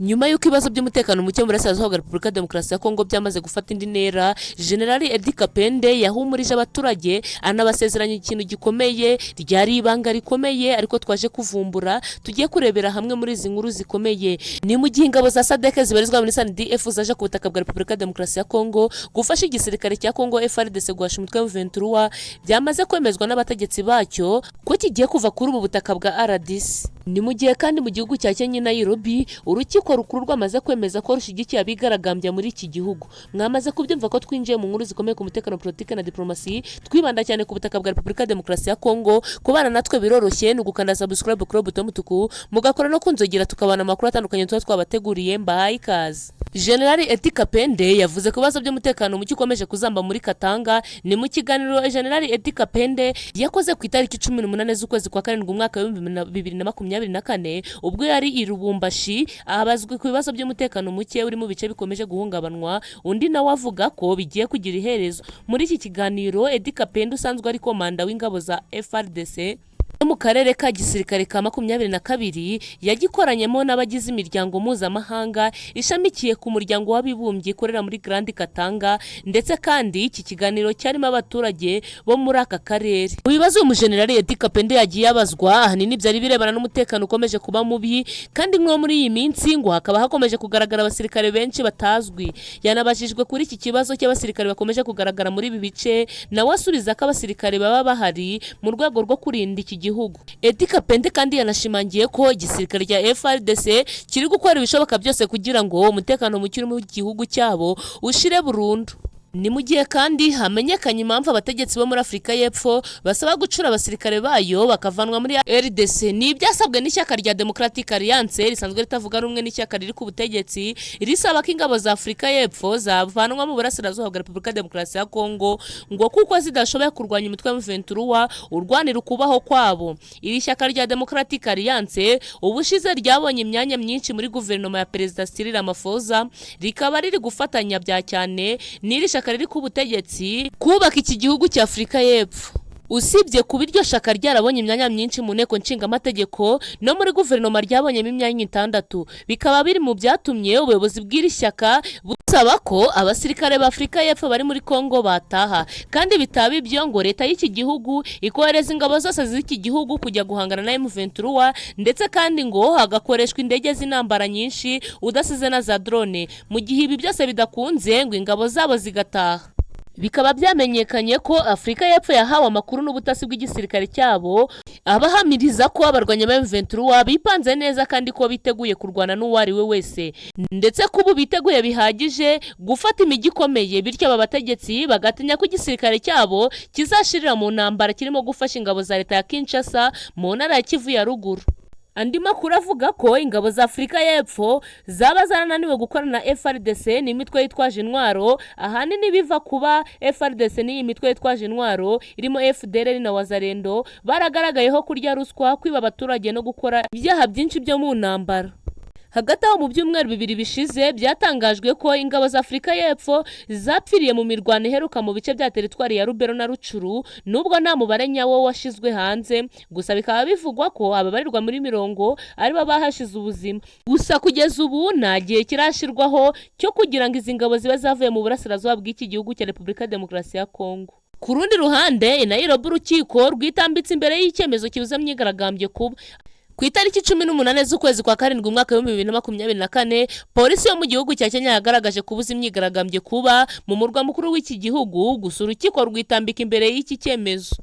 Nyuma y'uko ibibazo by'umutekano muke muri Burasirazuba bwa Repubulika Demokarasi ya Congo byamaze gufata indi ntera, General Ikigigitondo yahumurije abaturage anabasezeranya ikintu gikomeye ryari ibanga rikomeye ariko twaje kuvumbura tugiye kurebera hamwe muri izi nkuru zikomeye. Ni mu gihe ingabo za Sadc zibarizwa muri Sadc zaje ku butaka bwa Repubulika Demokarasi ya Congo gufasha igisirikare cya Congo Fardc guhasha umutwe wa M23 byamaze kwemezwa n'abategetsi bacyo ko kigiye kuva kuri ubu butaka bwa RDC. Ni mu gihe kandi mu gihugu cya Kenya Nairobi urukiko rukuru rwamaze kwemeza ko rushigikiye abigaragambya muri iki gihugu. Mwamaze kubyumva ko twinjiye mu nkuru zikomeye ku mutekano, politike na diplomasi, twibanda cyane ku butaka bwa Repubulika Demokarasi ya Congo. Kubana natwe biroroshye, ni ugukanda subscribe kuri buto mutuku mugakora no kunzogera tukabana amakuru atandukanye tuba twabateguriye. Mbahaye ikaze. General Ikigigitondo yavuze ko ibibazo by'umutekano muke ukomeje kuzamba muri Katanga. Ni mu kiganiro General Ikigigitondo yakoze ku itariki 18 z'ukwezi kwa karindwi umwaka wa 2024 ubwo yari i Lubumbashi abazwe ku bibazo by'umutekano muke uri mu bice bikomeje guhungabanwa. Undi nawe avuga ko bigiye kugira iherezo. Muri iki kiganiro Ikigigitondo usanzwe ari komanda w'ingabo za Fardc mu karere ka gisirikare ka 22 yagikoranyemo n'abagize imiryango mpuzamahanga ishamikiye ku muryango w'abibumbye ikorera muri Grand Katanga, ndetse kandi iki kiganiro cyarimo abaturage bo muri aka karere. Ibibazo umujenerali Ikigigitondo yagiye abazwa ahanini byari birebana n'umutekano ukomeje kuba mubi, kandi nko muri iyi minsi ngo hakaba hakomeje kugaragara abasirikare benshi batazwi. Yanabajijwe kuri iki kibazo cy'abasirikare bakomeje kugaragara muri ibi bice, nawe asubiza ko abasirikare baba bahari mu rwego rwo kurinda iki gihugu. Ikigigitondo kandi yanashimangiye ko igisirikare cya Fardc kiri gukora ibishoboka byose kugira ngo umutekano muke mu gihugu cyabo ushire burundu. Ni mu gihe kandi hamenyekanye impamvu abategetsi bo muri Afurika y'Epfo basaba gucura abasirikare bayo bakavanwa muri RDC. Ni ibyasabwe n'ishyaka rya Democratic Alliance risanzwe ritavuga rumwe n'ishyaka riri ku butegetsi, risaba ko ingabo za Afurika y'Epfo zavanwa mu Burasirazuba bwa Repubulika Demokarasi ya Congo ngo kuko zidashoboye kurwanya umutwe wa M23 urwanira ukubaho kwabo. Iri shyaka rya Democratic Alliance ubushize ryabonye imyanya myinshi muri guverinoma ya Perezida Cyril Ramaphosa, rikaba riri gufatanya bya cyane n'iri riri ku butegetsi kubaka iki gihugu cya Afurika y'Epfo. Usibye kuba iryo shaka ryarabonye imyanya myinshi mu nteko nshingaamategeko no muri guverinoma ryabonyemo imyanya 6, bikaba biri mu byatumye ubuyobozi bw'iri shyaka busaba ko abasirikare ba Afurika y'Epfo bari muri Congo bataha, kandi bitaba ibyo ngo leta y'iki gihugu ikohereza ingabo zose z'iki gihugu kujya guhangana na M23, ndetse kandi ngo hagakoreshwa indege z'intambara nyinshi udasize na za drone. Mu gihe ibi byose bidakunze ngo ingabo zabo zigataha. Bikaba byamenyekanye ko Afurika y'Epfo yahawe amakuru n'ubutasi bw'igisirikare cyabo abahamiriza ko abarwanya ba M23 bipanze neza kandi ko biteguye kurwana n'uwari we wese, ndetse kubu biteguye bihagije gufata imijyi ikomeye. Bityo aba bategetsi bagatinya ko igisirikare cyabo kizashirira mu ntambara kirimo gufasha ingabo za leta ya Kinshasa mu ntara ya Kivu ya ruguru. Andi makuru avuga ko ingabo za Afurika y'Epfo zaba zarananiwe gukorana na Fardc n'imitwe yitwaje intwaro, ahanini biva kuba Fardc n'iyi mitwe yitwaje intwaro irimo FDLR na Wazalendo baragaragayeho kurya ruswa, kwiba abaturage no gukora ibyaha byinshi byo mu ntambara. Hagati aho mu byumweru 2 bishize byatangajwe ko ingabo za Afurika y'Epfo zapfiriye mu mirwano iheruka mu bice bya teritwari ya Rubero na Rucuru, nubwo nta mubare nyawo washizwe hanze. Gusa bikaba bivugwa ko ababarirwa muri 100 ari bo bahashize ubuzima. Gusa kugeza ubu nta gihe kirashirwaho cyo kugira ngo izi ngabo zibe zavuye mu Burasirazuba bw'iki gihugu cya Repubulika Demokarasi ya Congo. Ku rundi ruhande Nairobi urukiko rwitambitse imbere y'icyemezo kibuza myigaragambye kuba. Ku itariki 18 z'ukwezi kwa karindwi umwaka wa 2024 polisi yo mu gihugu cya Kenya yagaragaje kubuza imyigaragambye kuba mu murwa mukuru w'iki gihugu. Gusa urukiko rwitambika imbere y'iki cyemezo.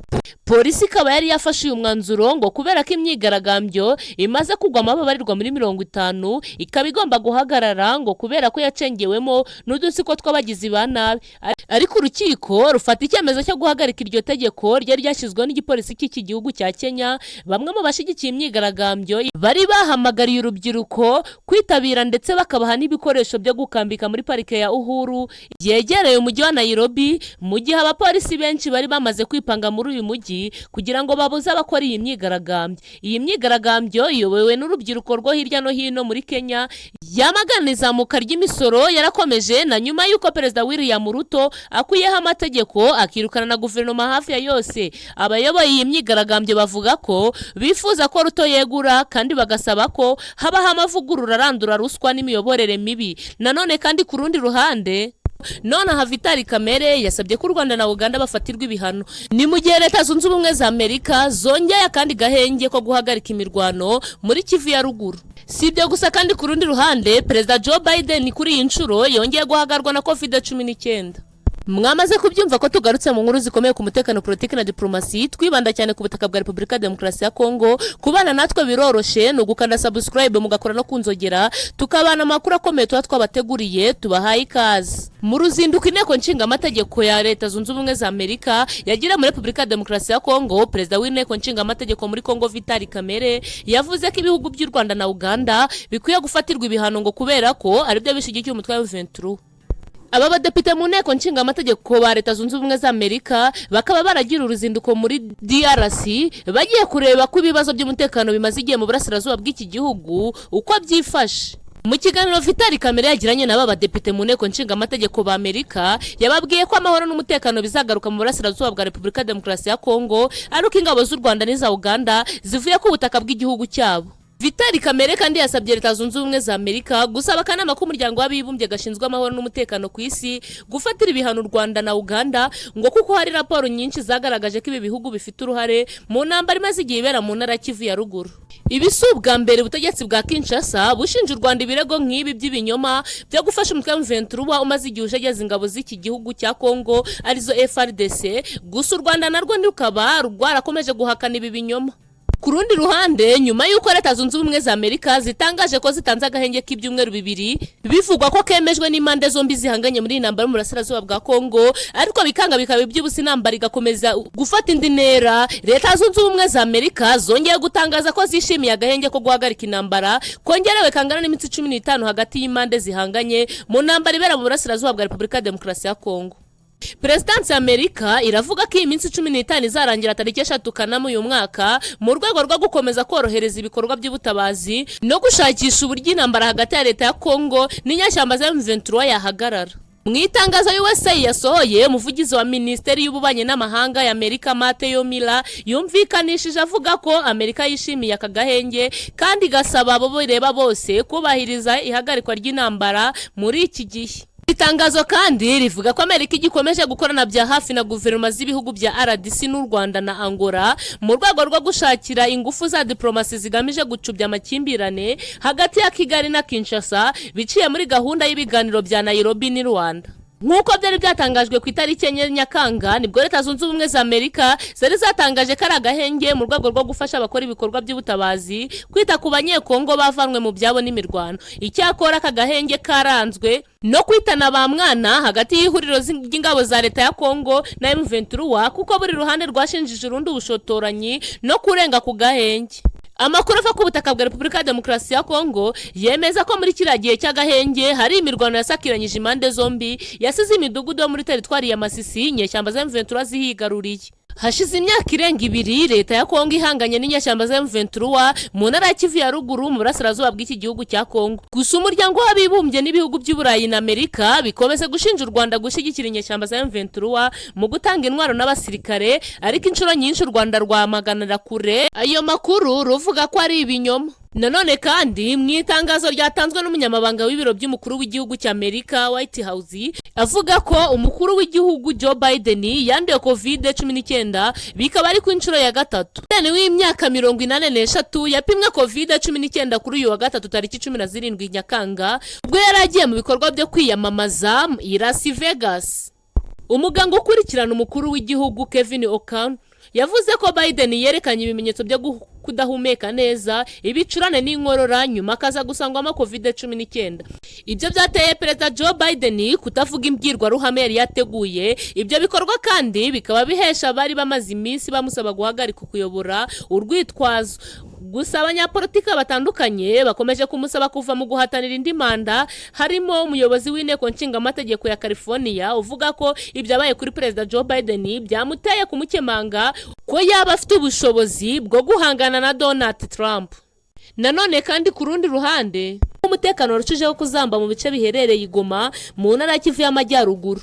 Polisi ikaba yari yafashe uyu mwanzuro ngo kubera ko imyigaragambyo imaze kugwamo ababarirwa muri 50 ikaba igomba guhagarara ngo kubera ko yacengewemo n'udutsiko tw'abagizi ba nabi. Ariko urukiko rufata icyemezo cyo guhagarika iryo tegeko ryari ryashyizweho n'igipolisi cy'iki gihugu cya Kenya. Bamwe mu bashigikiye imyigaragambyo bari bahamagariye urubyiruko kwitabira ndetse bakabaha n'ibikoresho byo gukambika muri parike ya Uhuru yegereye umujyi wa Nairobi, mu gihe abapolisi benshi bari bamaze kwipanga muri uyu mujyi kugira ngo babuze abakora iyi myigaragambyo. Iyi myigaragambyo iyobowe n'urubyiruko rwo hirya no hino muri Kenya yamagana izamuka ry'imisoro yarakomeje, na nyuma y'uko Perezida William Ruto akuyeho amategeko akirukana na guverinoma hafi ya yose. Abayoboye iyi myigaragambyo bavuga ko bifuza ko Ruto yegura banegura kandi bagasaba ko habaho amavugurura arandura ruswa n'imiyoborere mibi. Nanone kandi ku rundi ruhande nonaha Taliki yasabye ko u Rwanda na Uganda bafatirwa ibihano. Ni mu gihe Leta Zunze Ubumwe za Amerika zongeye akandi gahenge ko guhagarika imirwano muri Kivu ya ruguru. Si ibyo gusa kandi ku rundi ruhande Perezida Joe Biden kuri iyi nshuro yongeye guhagarwa na COVID-19. Mwamaze kubyumva ko tugarutse mu nkuru zikomeye ku mutekano, politiki na diplomasi, twibanda cyane ku butaka bwa Repubulika Demokarasi ya Congo. Kubana natwe biroroshe, no gukanda subscribe mugakora no kunzogera, tukabana amakuru akomeye tuba twabateguriye. Tubahaye ikaze mu ruzinduko inteko nshinga amategeko ya Leta Zunze Ubumwe za Amerika yagira muri Repubulika Demokarasi ya Congo. Perezida w'inteko nshinga amategeko muri Congo Taliki yavuze ko ibihugu by'u Rwanda na Uganda bikwiye gufatirwa ibihano ngo kubera ko ari byo bishigikiye umutwe wa M23. Aba badepite mu nteko nshinga amategeko ba Leta Zunze Ubumwe za Amerika bakaba baragira uruzinduko muri DRC bagiye kureba ko ibibazo by'umutekano bimaze igihe mu burasirazuba bw'iki gihugu uko byifashe. Mu kiganiro Taliki yagiranye n'aba badepite mu nteko nshinga amategeko ba Amerika, yababwiye ko amahoro n'umutekano bizagaruka mu burasirazuba bwa Repubulika Demokarasi ya Congo aruko ingabo z'u Rwanda n'iza Uganda zivuye ku butaka bw'igihugu cyabo. Taliki kandi yasabye Leta Zunze Ubumwe za Amerika gusaba akanama k'umuryango w'abibumbye gashinzwe amahoro n'umutekano ku isi gufatira ibihano u Rwanda na Uganda ngo kuko hari raporo nyinshi zagaragaje ko ibi bihugu bifite uruhare mu ntambara imaze igihe ibera mu ntara Kivu ya ruguru. Ibi si ubwa mbere ubutegetsi bwa Kinshasa bushinja u Rwanda ibirego nk'ibi by'ibinyoma byo gufasha umutwe wa M23 umaze igihe ujegeza ingabo z'iki gihugu cya Congo arizo Fardc. Gusa u Rwanda narwo rukaba rwarakomeje guhakana ibi binyoma. Ku rundi ruhande, nyuma y'uko Leta Zunze Ubumwe za Amerika zitangaje ko zitanze agahenge k'ibyumweru bibiri bivugwa ko kemejwe n'impande zombi zihanganye muri intambara mu burasirazuba bwa Congo, ariko bikanga bikaba iby'ubusa intambara igakomeza gufata indi ntera, Leta Zunze Ubumwe za Amerika zongeye gutangaza ko zishimiye agahenge ko guhagarika intambara kongerewe kangana n'iminsi 15 hagati y'impande zihanganye mu ntambara ibera mu burasirazuba bwa Repubulika Demokarasi ya Congo. Perezidansi ya Amerika iravuga ko iyi minsi 15 izarangira Taliki 3 Kanama uyu mwaka mu rwego rwo gukomeza korohereza ibikorwa by'ubutabazi no gushakisha uburyo intambara hagati ya Leta ya Congo n'inyashyamba za M23 yahagarara. Mu itangazo USA yasohoye, umuvugizi wa Minisiteri y'Ububanyi n'Amahanga ya Amerika Matthew Miller yumvikanishije avuga ko Amerika yishimiye aka gahenge kandi gasaba abo bireba bose kubahiriza ihagarikwa ry'intambara muri iki gihe. Itangazo kandi rivuga ko Amerika igikomeje gukorana bya hafi na guverinoma z'ibihugu bya RDC n'u Rwanda na Angola mu rwego rwo gushakira ingufu za diplomasi zigamije gucubya amakimbirane hagati ya Kigali na Kinshasa biciye muri gahunda y'ibiganiro bya Nairobi ni Rwanda. Nk'uko byari byatangajwe ku itariki 9 Nyakanga, nibwo Leta Zunze Ubumwe za Amerika zari zatangaje ko ari agahenge mu rwego rwo gufasha abakora ibikorwa by'ubutabazi kwita ku banyekongo bavanwe mu byabo n'imirwano. Icyakora aka gahenge karanzwe no kwitana ba mwana hagati y'ihuriro ry'ingabo za Leta ya Congo na M23 kuko buri ruhande rwashinjije urundi ubushotoranyi no kurenga ku gahenge. Amakuru ava ku butaka bwa Repubulika Demokarasi ya Congo yemeza ko muri kiriya gihe cy'agahenge hari imirwano yasakiranyije impande zombi yasize imidugudu yo muri teritwari ya Masisi inyeshyamba za M23 zihigaruriye. Hashize imyaka irenga 2 Leta ya Congo ihanganye n'inyashyamba za M23 mu ntara ya Kivu ya ruguru mu burasirazuba bw'iki gihugu cya Congo. Gusa umuryango w'abibumbye n'ibihugu by'Uburayi na Amerika bikomeze gushinja u Rwanda gushyigikira inyashyamba za M23 mu gutanga intwaro n'abasirikare, ariko inshuro nyinshi u Rwanda rwamaganira kure ayo makuru ruvuga ko ari ibinyoma. Nanone kandi mu itangazo ryatanzwe n'umunyamabanga w'ibiro by'umukuru w'igihugu cya Amerika White House avuga ko umukuru w'igihugu Joe Biden yanduye COVID-19 bikaba ari ku inshuro ya gatatu. Ni w'imyaka 83 yapimwe COVID-19 kuri uyu wa gatatu Taliki 17 Nyakanga ubwo yaragiye mu bikorwa byo kwiyamamaza i Las Vegas. Umuganga ukurikirana umukuru w'igihugu Kevin O'Connor yavuze ko Biden yerekanye ibimenyetso byo kudahumeka neza, ibicurane n'inkorora, nyuma akaza gusangwamo COVID-19. Ibyo byateye Perezida Joe Biden kutavuga imbwirwaruhame yari yateguye. Ibyo bikorwa kandi bikaba bihesha abari bamaze iminsi bamusaba guhagarika kuyobora urwitwazo. Gusa abanyapolitika batandukanye bakomeje kumusaba kuva mu guhatanira indi manda, harimo umuyobozi w'inteko nshinga amategeko ya California uvuga ko ibyabaye kuri Perezida Joe Biden byamuteye kumukemanga ko yaba afite ubushobozi bwo guhangana na Donald Trump. Nanone kandi ku rundi ruhande umutekano warushijeho kuzamba mu bice biherereye Goma mu ntara ya Kivu y'Amajyaruguru.